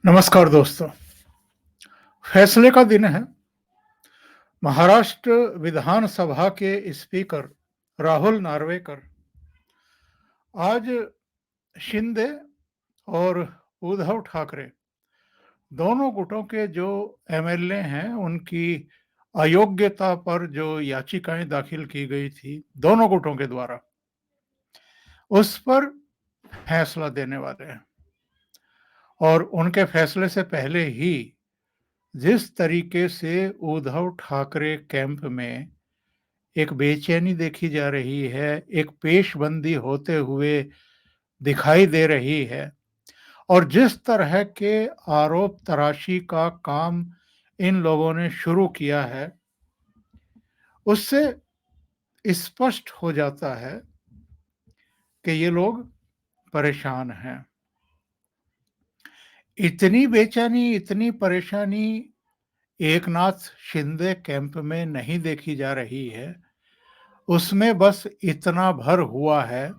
नमस्कार दोस्तों। फैसले का दिन है। महाराष्ट्र विधानसभा के स्पीकर राहुल नार्वेकर आज शिंदे और उद्धव ठाकरे दोनों गुटों के जो एमएलए हैं उनकी अयोग्यता पर जो याचिकाएं दाखिल की गई थी दोनों गुटों के द्वारा, उस पर फैसला देने वाले हैं। और उनके फैसले से पहले ही जिस तरीके से उद्धव ठाकरे कैंप में एक बेचैनी देखी जा रही है, एक पेशबंदी होते हुए दिखाई दे रही है, और जिस तरह के आरोप तराशी का काम इन लोगों ने शुरू किया है, उससे स्पष्ट हो जाता है कि ये लोग परेशान हैं। इतनी बेचैनी, इतनी परेशानी एकनाथ शिंदे कैंप में नहीं देखी जा रही है। उसमें बस इतना भर हुआ है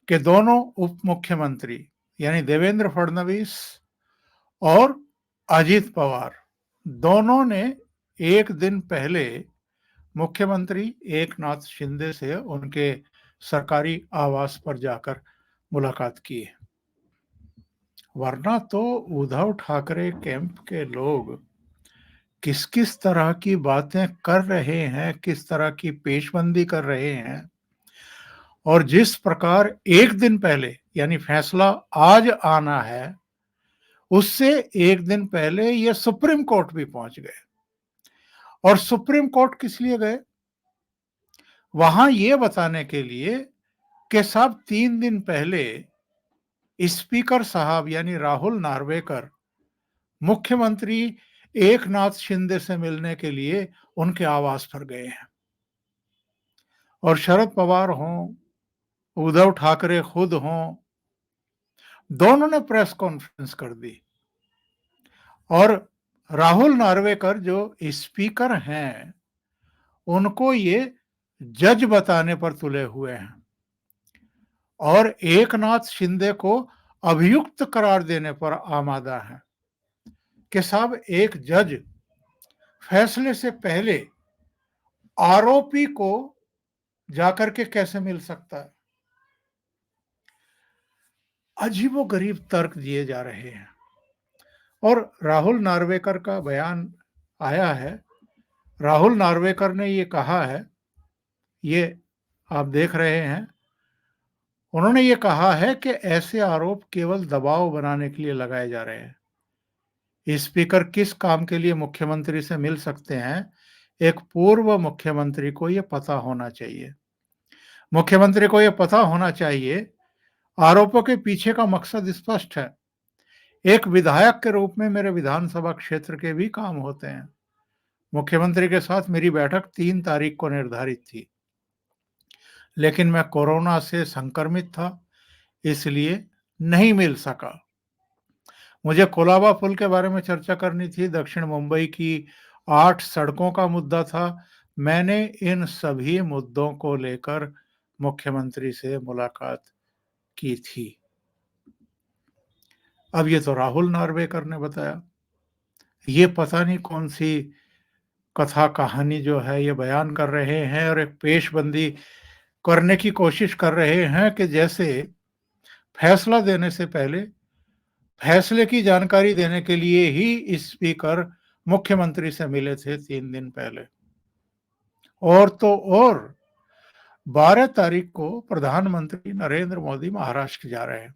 कि दोनों उप मुख्यमंत्री यानी देवेंद्र फडणवीस और अजित पवार दोनों ने एक दिन पहले मुख्यमंत्री एकनाथ शिंदे से उनके सरकारी आवास पर जाकर मुलाकात की है। वरना तो उद्धव ठाकरे कैंप के लोग किस किस तरह की बातें कर रहे हैं, किस तरह की पेशबंदी कर रहे हैं, और जिस प्रकार एक दिन पहले यानी फैसला आज आना है, उससे एक दिन पहले ये सुप्रीम कोर्ट भी पहुंच गए। और सुप्रीम कोर्ट किस लिए गए? वहां ये बताने के लिए कि साहब 3 दिन पहले स्पीकर साहब यानी राहुल नार्वेकर मुख्यमंत्री एकनाथ शिंदे से मिलने के लिए उनके आवास पर गए हैं। और शरद पवार हों, उद्धव ठाकरे खुद हों, दोनों ने प्रेस कॉन्फ्रेंस कर दी। और राहुल नार्वेकर जो स्पीकर हैं, उनको ये जज बताने पर तुले हुए हैं और एकनाथ शिंदे को अभियुक्त करार देने पर आमादा है कि साहब एक जज फैसले से पहले आरोपी को जाकर के कैसे मिल सकता है। अजीबोगरीब तर्क दिए जा रहे हैं। और राहुल नार्वेकर का बयान आया है। राहुल नार्वेकर ने ये कहा है, ये आप देख रहे हैं, उन्होंने ये कहा है कि ऐसे आरोप केवल दबाव बनाने के लिए लगाए जा रहे हैं। स्पीकर किस काम के लिए मुख्यमंत्री से मिल सकते हैं, एक पूर्व मुख्यमंत्री को यह पता होना चाहिए। मुख्यमंत्री को यह पता होना चाहिए, आरोपों के पीछे का मकसद स्पष्ट है। एक विधायक के रूप में मेरे विधानसभा क्षेत्र के भी काम होते हैं। मुख्यमंत्री के साथ मेरी बैठक 3 तारीख को निर्धारित थी, लेकिन मैं कोरोना से संक्रमित था, इसलिए नहीं मिल सका। मुझे कोलाबा पुल के बारे में चर्चा करनी थी, दक्षिण मुंबई की 8 सड़कों का मुद्दा था। मैंने इन सभी मुद्दों को लेकर मुख्यमंत्री से मुलाकात की थी। अब ये तो राहुल नार्वेकर ने बताया। ये पता नहीं कौन सी कथा कहानी जो है ये बयान कर रहे हैं और एक पेशबंदी करने की कोशिश कर रहे हैं कि जैसे फैसला देने से पहले फैसले की जानकारी देने के लिए ही स्पीकर मुख्यमंत्री से मिले थे 3 दिन पहले। और तो और 12 तारीख को प्रधानमंत्री नरेंद्र मोदी महाराष्ट्र जा रहे हैं।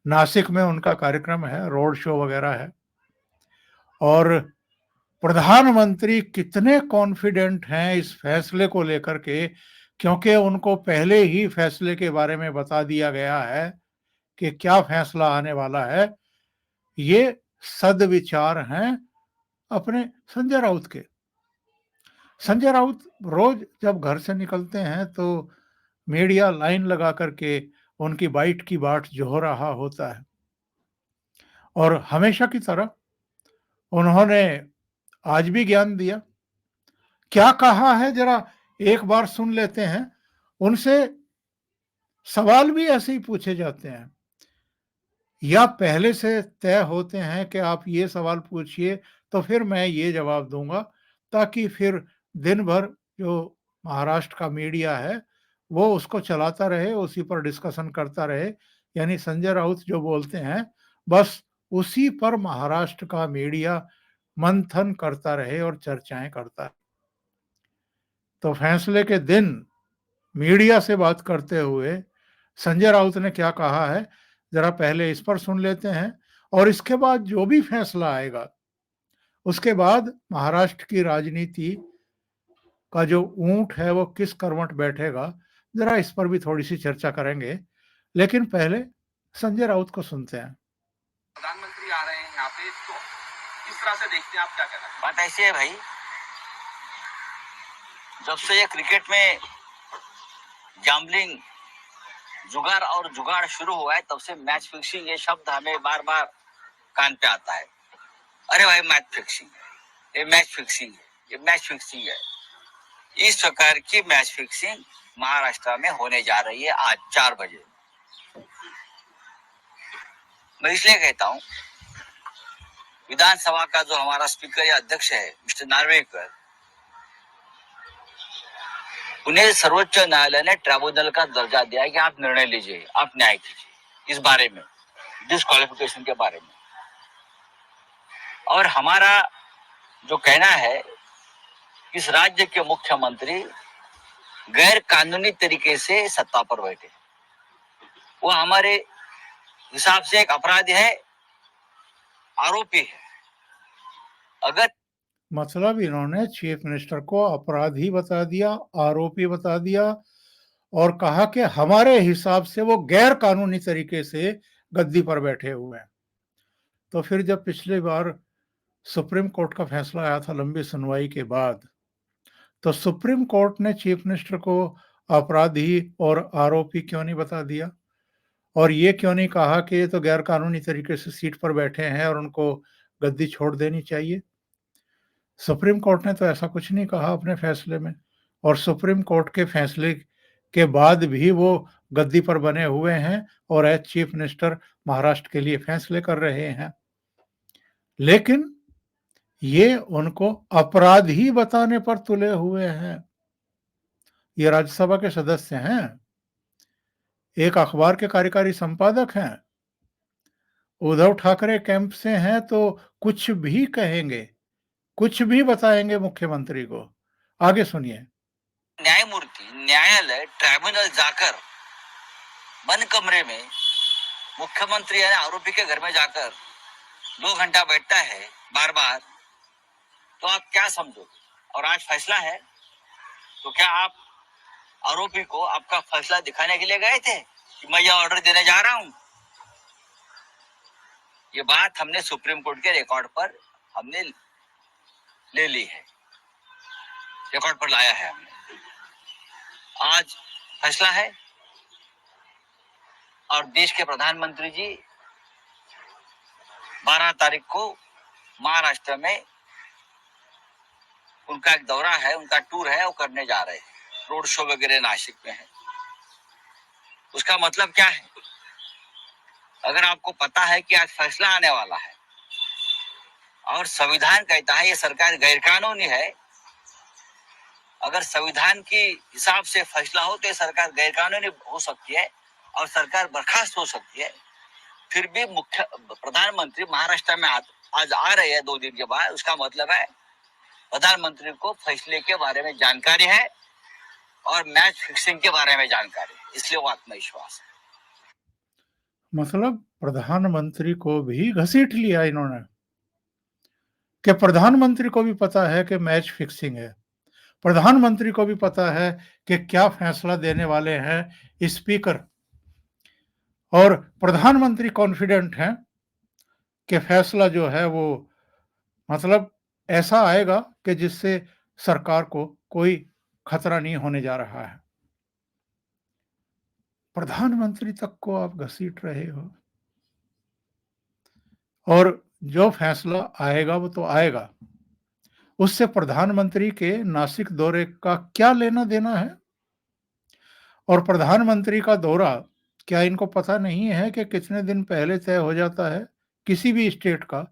नासिक में उनका कार्यक्रम है, रोड शो वगैरह है। और प्रधानमंत्री कितने कॉन्फिडेंट हैं इस फैसले को लेकर के, क्योंकि उनको पहले ही फैसले के बारे में बता दिया गया है कि क्या फैसला आने वाला है। ये सद्विचार हैं अपने संजय राउत के। संजय राउत रोज जब घर से निकलते हैं तो मीडिया लाइन लगा करके उनकी बाइट की बाट जो रहा होता है। और हमेशा की तरह उन्होंने आज भी ज्ञान दिया। क्या कहा है जरा एक बार सुन लेते हैं। उनसे सवाल भी ऐसे ही पूछे जाते हैं। या पहले से तय होते हैं कि आप ये सवाल पूछिए तो फिर मैं ये जवाब दूँगा, ताकि फिर दिन भर जो महाराष्ट्र का मीडिया है, वो उसको चलाता रहे, उसी पर डिस्कशन करता रहे। यानी संजय राउत जो बोलते हैं, बस उसी पर महाराष्ट्र का मीडिया मंथन करता रहे और चर्चाएँ करता रहे। तो फैसले के दिन मीडिया से बात करते हुए संजय राउत ने क्या कहा है, ज़रा पहले इस पर सुन लेते हैं और इसके बाद जो भी फैसला आएगा, उसके बाद महाराष्ट्र की राजनीति का जो ऊँट है वो किस करवट बैठेगा, ज़रा इस पर भी थोड़ी-सी चर्चा करेंगे। लेकिन पहले संजय राउत को सुनते हैं। प्रधानमंत्री आ रहे हैं यहाँ पे, तो किस तरह से देखते हैं आप, क्या कहना है? बात ऐसी है भाई, जब से ये क्रिकेट में गैम्बलिंग, जुगार और जुगाड़ शुरू हुआ है, तब से मैच फिक्सिंग ये शब्द हमें बार बार कान पे आता है। अरे भाई मैच फिक्सिंग है, ये मैच फिक्सिंग है, ये मैच फिक्सिंग है। इस प्रकार की मैच फिक्सिंग महाराष्ट्र में होने जा रही है आज 4 बजे। मैं इसलिए कहता हूँ, विधानसभा का जो हमारा स्पीकर या अध्यक्ष है मिस्टर नार्वेकर, उन्हें सर्वोच्च न्यायालय ने ट्राइब्यूनल का दर्जा दिया है कि आप निर्णय लीजिए, आप न्याय कीजिए इस बारे में, डिस्क्वालिफिकेशन के बारे में। और हमारा जो कहना है, इस राज्य के मुख्यमंत्री गैर कानूनी तरीके से सत्ता पर बैठे, वो हमारे हिसाब से एक अपराधी है, आरोपी है। अगर मतलब इन्होंने चीफ मिनिस्टर को अपराधी बता दिया, आरोपी बता दिया और कहा कि हमारे हिसाब से वो गैर कानूनी तरीके से गद्दी पर बैठे हुए हैं। तो फिर जब पिछली बार सुप्रीम कोर्ट का फैसला आया था लंबी सुनवाई के बाद, तो सुप्रीम कोर्ट ने चीफ मिनिस्टर को अपराधी और आरोपी क्यों नहीं बता दिया? और ये क्यों नहीं कहा कि ये तो गैर कानूनी तरीके से सीट पर बैठे हैं और उनको गद्दी छोड़ देनी चाहिए? सुप्रीम कोर्ट ने तो ऐसा कुछ नहीं कहा अपने फैसले में और सुप्रीम कोर्ट के फैसले के बाद भी वो गद्दी पर बने हुए हैं और एज चीफ मिनिस्टर महाराष्ट्र के लिए फैसले कर रहे हैं। लेकिन ये उनको अपराधी बताने पर तुले हुए हैं। ये राज्यसभा के सदस्य हैं, एक अखबार के कार्यकारी संपादक हैं, उद्धव ठाकरे कैंप से हैं, तो कुछ भी कहेंगे, कुछ भी बताएंगे मुख्यमंत्री को। आगे सुनिए। न्यायमूर्ति न्यायालय ट्राइब्यूनल जाकर बंद कमरे में मुख्यमंत्री यानी आरोपी के घर में जाकर 2 घंटा बैठता है बार बार, तो आप क्या समझोगे? और आज फैसला है, तो क्या आप आरोपी को आपका फैसला दिखाने के लिए गए थे कि मैं यह ऑर्डर देने जा रहा हूं? ये बात हमने सुप्रीम कोर्ट के रिकॉर्ड पर हमने ले ली है, रिकॉर्ड पर लाया है हमने। आज फैसला है और देश के प्रधानमंत्री जी 12 तारीख को महाराष्ट्र में उनका एक दौरा है, उनका टूर है, वो करने जा रहे हैं। रोड शो वगैरह नासिक में है। उसका मतलब क्या है? अगर आपको पता है कि आज फैसला आने वाला है और संविधान कहता है ये सरकार गैरकानूनी है, अगर संविधान के हिसाब से फैसला हो तो ये सरकार गैरकानूनी हो सकती है और सरकार बर्खास्त हो सकती है, फिर भी मुख्य प्रधानमंत्री महाराष्ट्र में आज आ रहे हैं 2 दिन के बाद, उसका मतलब है प्रधानमंत्री को फैसले के बारे में जानकारी है और मैच फिक्सिंग के बारे में जानकारी है, इसलिए वो आत्मविश्वास है। मतलब प्रधानमंत्री को भी घसीट लिया इन्होंने कि प्रधानमंत्री को भी पता है कि मैच फिक्सिंग है। प्रधानमंत्री को भी पता है कि क्या फैसला देने वाले हैं स्पीकर और प्रधानमंत्री कॉन्फिडेंट हैं कि फैसला जो है वो मतलब ऐसा आएगा कि जिससे सरकार को कोई खतरा नहीं होने जा रहा है। प्रधानमंत्री तक को आप घसीट रहे हो और जो फैसला आएगा वो तो आएगा। उससे प्रधानमंत्री के नासिक दौरे का क्या लेना-देना है? और प्रधानमंत्री का दौरा क्या इनको पता नहीं है कि कितने दिन पहले तय हो जाता है किसी भी स्टेट का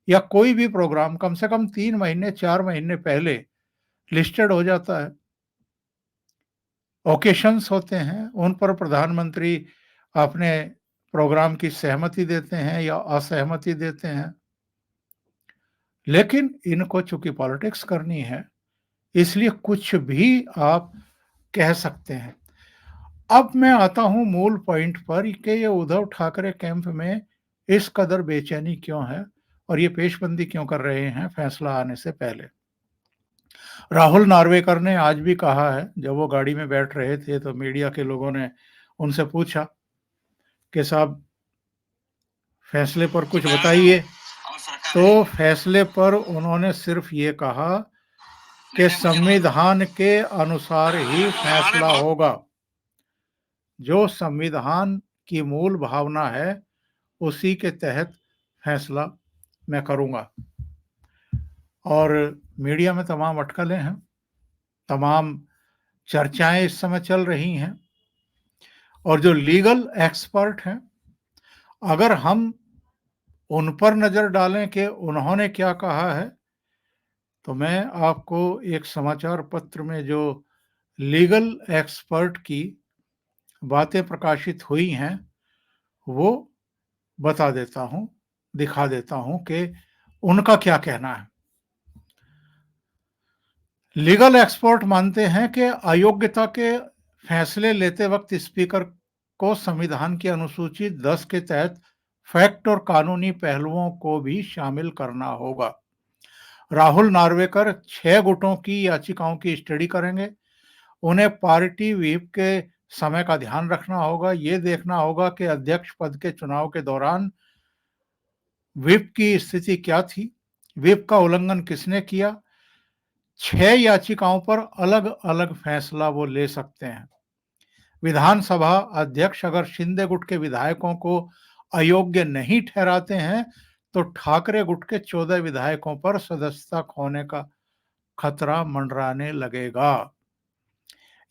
या कोई भी प्रोग्राम कम से कम 3 महीने 4 महीने पहले लिस्टेड हो जाता है। ओकेशंस होते हैं, उन पर प्रधानमंत्री अपने प्रोग्राम की सहमति देते हैं या असहमति देते हैं। लेकिन इनको चूँकि पॉलिटिक्स करनी है, इसलिए कुछ भी आप कह सकते हैं। अब मैं आता हूँ मूल पॉइंट पर कि ये उद्धव ठाकरे कैंप में इस कदर बेचैनी क्यों है और ये पेशबंदी क्यों कर रहे हैं फैसला आने से पहले। राहुल नार्वेकर ने आज भी कहा है, जब वो गाड़ी में बैठ रहे थे तो मीडिया के लोगों ने उनसे पूछा कि साहब फैसले पर कुछ बताइए। तो फैसले पर उन्होंने सिर्फ ये कहा कि संविधान के अनुसार ही फैसला होगा। जो संविधान की मूल भावना है, उसी के तहत फैसला मैं करूँगा। और मीडिया में तमाम अटकलें हैं, तमाम चर्चाएँ इस समय चल रही हैं और जो लीगल एक्सपर्ट हैं, अगर हम उन पर नज़र डालें कि उन्होंने क्या कहा है, तो मैं आपको एक समाचार पत्र में जो लीगल एक्सपर्ट की बातें प्रकाशित हुई हैं, वो बता देता हूँ, दिखा देता हूँ कि उनका क्या कहना है। लीगल एक्सपर्ट मानते हैं कि अयोग्यता के फैसले लेते वक्त स्पीकर को संविधान की अनुसूची 10 के तहत फैक्ट और कानूनी पहलुओं को भी शामिल करना होगा। राहुल नार्वेकर 6 गुटों की याचिकाओं की स्टडी करेंगे। उन्हें पार्टी व्हिप के समय का ध्यान रखना होगा। ये देखना होगा कि अध्यक्ष पद के चुनाव के दौरान व्हिप की स्थिति क्या थी, व्हिप का उल्लंघन किसने किया। 6 याचिकाओं पर अलग-अलग फैसला वो ले सकते हैं। विधानसभा अध्यक्ष अगर शिंदे गुट के विधायकों को अयोग्य नहीं ठहराते हैं, तो ठाकरे गुट के 14 विधायकों पर सदस्यता खोने का खतरा मंडराने लगेगा।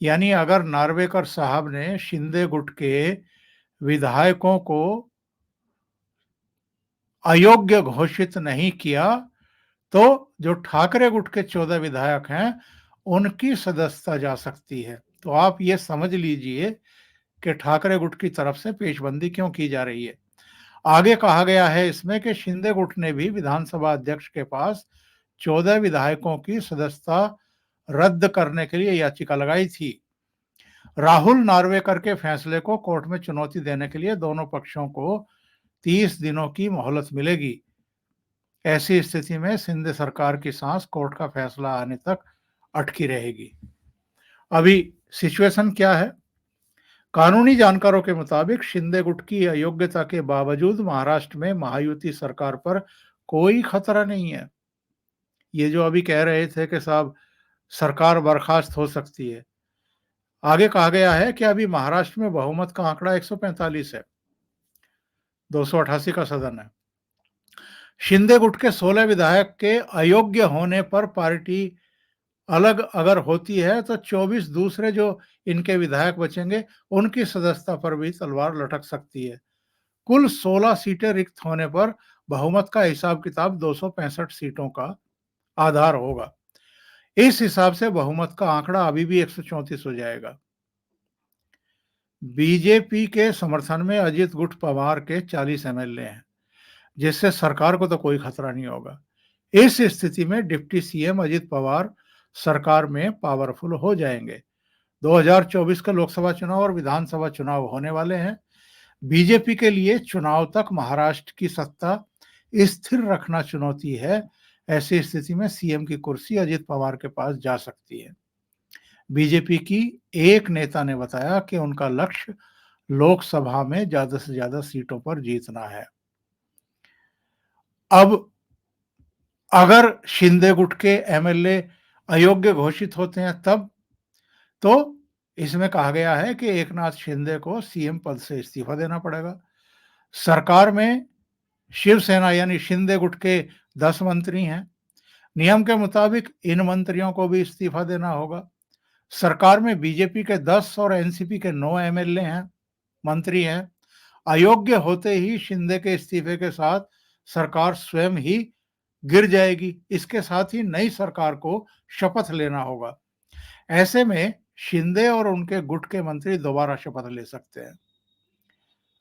यानी अगर नार्वेकर साहब ने शिंदे गुट के विधायकों को अयोग्य घोषित नहीं किया, तो जो ठाकरे गुट के 14 विधायक हैं, उनकी सदस्यता जा सकती है। तो आप ये समझ लीजिए कि ठाकरे गुट की तरफ से पेशबंदी क्यों की जा रही है। आगे कहा गया है इसमें कि शिंदे गुट ने भी विधानसभा अध्यक्ष के पास 14 विधायकों की सदस्यता रद्द करने के लिए याचिका लगाई थी। राहुल नार्वेकर के फैसले को कोर्ट में चुनौती देने के लिए दोनों पक्षों को 30 दिनों की मोहलत मिलेगी। ऐसी स्थिति में शिंदे सरकार की सांस कोर्ट का फैसला आने तक अटकी रहेगी। अभी सिचुएशन क्या है? कानूनी जानकारों के मुताबिक शिंदे गुट की अयोग्यता के बावजूद महाराष्ट्र में महायुति सरकार पर कोई खतरा नहीं है। ये जो अभी कह रहे थे कि साहब सरकार बर्खास्त हो सकती है, आगे कहा गया है कि अभी महाराष्ट्र में बहुमत का आंकड़ा 145 है, 288 का सदन है। शिंदे गुट के 16 विधायक के अयोग्य होने पर पार्टी अलग अगर होती है, तो 24 दूसरे जो इनके विधायक बचेंगे, उनकी सदस्यता पर भी तलवार लटक सकती है। कुल 16 सीटें रिक्त होने पर बहुमत का हिसाब किताब 265 सीटों का आधार होगा। इस हिसाब से बहुमत का आंकड़ा अभी भी 134 हो जाएगा। बीजेपी के समर्थन में अजित गुट पवार के 40 एमएलए हैं, जिससे सरकार को तो कोई खतरा नहीं होगा। इस स्थिति में डिप्टी सीएम अजित पवार सरकार में पावरफुल हो जाएंगे। 2024 के लोकसभा चुनाव और विधानसभा चुनाव होने वाले हैं। बीजेपी के लिए चुनाव तक महाराष्ट्र की सत्ता स्थिर रखना चुनौती है। ऐसी स्थिति में सीएम की कुर्सी अजित पवार के पास जा सकती है। बीजेपी की एक नेता ने बताया कि उनका लक्ष्य लोकसभा में ज्यादा से ज्यादा सीटों पर जीतना है। अब अगर शिंदे गुट के एमएलए अयोग्य घोषित होते हैं तब, तो इसमें कहा गया है कि एकनाथ शिंदे को सीएम पद से इस्तीफा देना पड़ेगा। सरकार में शिवसेना यानी शिंदे गुट के 10 मंत्री हैं। नियम के मुताबिक इन मंत्रियों को भी इस्तीफा देना होगा। सरकार में बीजेपी के 10 और एनसीपी के 9 एमएलए हैं। मंत्री हैं। अयोग्य होते ही शिंदे के इस्तीफे के साथ सरकार स्वयं ही गिर जाएगी। इसके साथ ही नई सरकार को शपथ लेना होगा। ऐसे में शिंदे और उनके गुट के मंत्री दोबारा शपथ ले सकते हैं।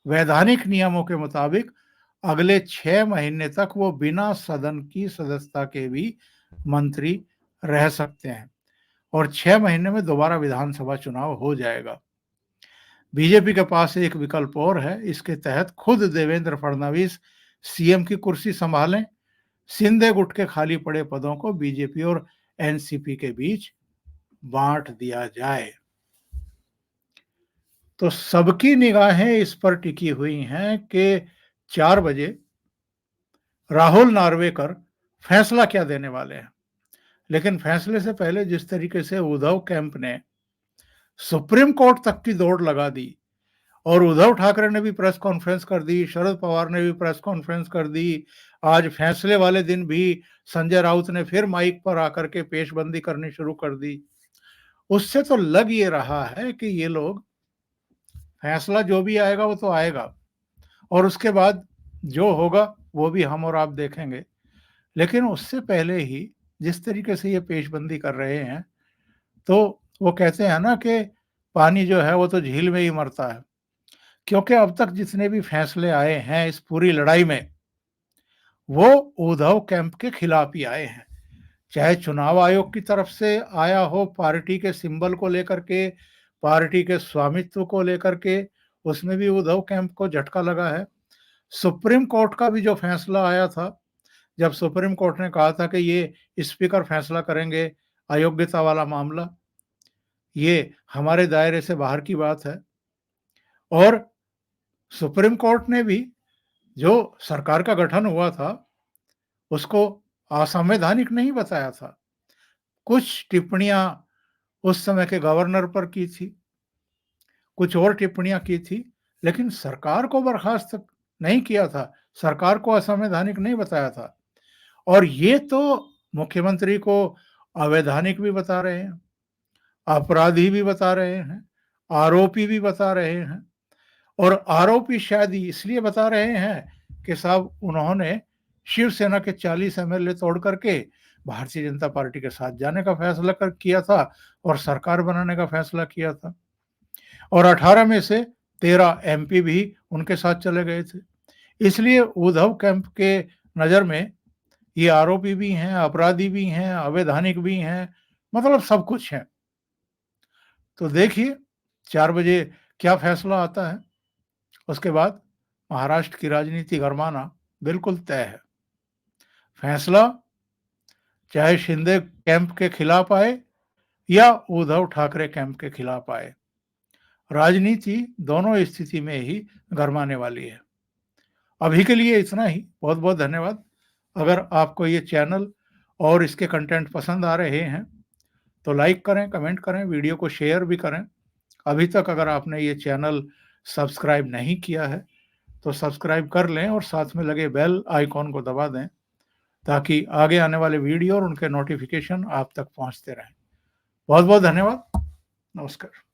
वैधानिक नियमों के मुताबिक अगले 6 महीने तक वो बिना सदन की सदस्यता के भी मंत्री रह सकते हैं और 6 महीने में दोबारा विधानसभा चुनाव हो जाएगा। बीजेपी के पास एक विकल्प और है। इसके तहत खुद देवेंद्र फडणवीस सीएम की कुर्सी संभालें। शिंदे गुट के खाली पड़े पदों को बीजेपी और एनसीपी के बीच बांट दिया जाए। तो सबकी निगाहें इस पर टिकी हुई हैं कि 4 बजे राहुल नार्वेकर फैसला क्या देने वाले हैं। लेकिन फैसले से पहले जिस तरीके से उद्धव कैंप ने सुप्रीम कोर्ट तक की दौड़ लगा दी और उद्धव ठाकरे ने भी प्रेस कॉन्फ्रेंस कर दी, शरद पवार ने भी प्रेस कॉन्फ्रेंस कर दी, आज फैसले वाले दिन भी संजय राउत ने फिर माइक पर आकर के पेशबंदी करनी शुरू कर दी। उससे तो लग ये रहा है कि ये लोग फैसला जो भी आएगा वो तो आएगा और उसके बाद जो होगा वो भी हम और आप देखेंगे। लेकिन उससे पहले ही जिस तरीके से ये पेशबंदी कर रहे हैं, तो वो कहते हैं ना कि पानी जो है वो तो झील में ही मरता है। क्योंकि अब तक जितने भी फैसले आए हैं इस पूरी लड़ाई में, वो उद्धव कैंप के खिलाफ ही आए हैं। चाहे चुनाव आयोग की तरफ से आया हो, पार्टी के सिंबल को लेकर के, पार्टी के स्वामित्व को लेकर के, उसमें भी उद्धव कैंप को झटका लगा है। सुप्रीम कोर्ट का भी जो फैसला आया था, जब सुप्रीम कोर्ट ने कहा था कि ये स्पीकर फैसला करेंगे अयोग्यता वाला मामला, ये हमारे दायरे से बाहर की बात है। और सुप्रीम कोर्ट ने भी जो सरकार का गठन हुआ था उसको असंवैधानिक नहीं बताया था। कुछ टिप्पणियां उस समय के गवर्नर पर की थी, कुछ और टिप्पणियां की थी, लेकिन सरकार को बर्खास्त नहीं किया था, सरकार को असंवैधानिक नहीं बताया था। और ये तो मुख्यमंत्री को अवैधानिक भी बता रहे हैं, अपराधी भी बता रहे हैं, आरोपी भी बता रहे हैं। और आरोपी शायद इसलिए बता रहे हैं कि साहब उन्होंने शिवसेना के 40 एमएलए तोड़ करके भारतीय जनता पार्टी के साथ जाने का फैसला किया था और सरकार बनाने का फैसला किया था और 18 में से 13 एमपी भी उनके साथ चले गए थे। इसलिए उद्धव कैंप के नज़र में ये आरोपी भी हैं, अपराधी भी हैं, अवैधानिक भी हैं, मतलब सब कुछ है। तो देखिए 4 बजे क्या फैसला आता है। उसके बाद महाराष्ट्र की राजनीति गरमाना बिल्कुल तय है। फैसला चाहे शिंदे कैंप के खिलाफ आए या उद्धव ठाकरे कैंप के खिलाफ आए, राजनीति दोनों स्थिति में ही गरमाने वाली है। अभी के लिए इतना ही। बहुत बहुत धन्यवाद। अगर आपको ये चैनल और इसके कंटेंट पसंद आ रहे हैं तो लाइक करें, कमेंट करें, वीडियो को शेयर भी करें। अभी तक अगर आपने ये चैनल सब्सक्राइब नहीं किया है तो सब्सक्राइब कर लें और साथ में लगे बेल आइकॉन को दबा दें ताकि आगे आने वाले वीडियो और उनके नोटिफिकेशन आप तक पहुंचते रहें। बहुत बहुत धन्यवाद। नमस्कार।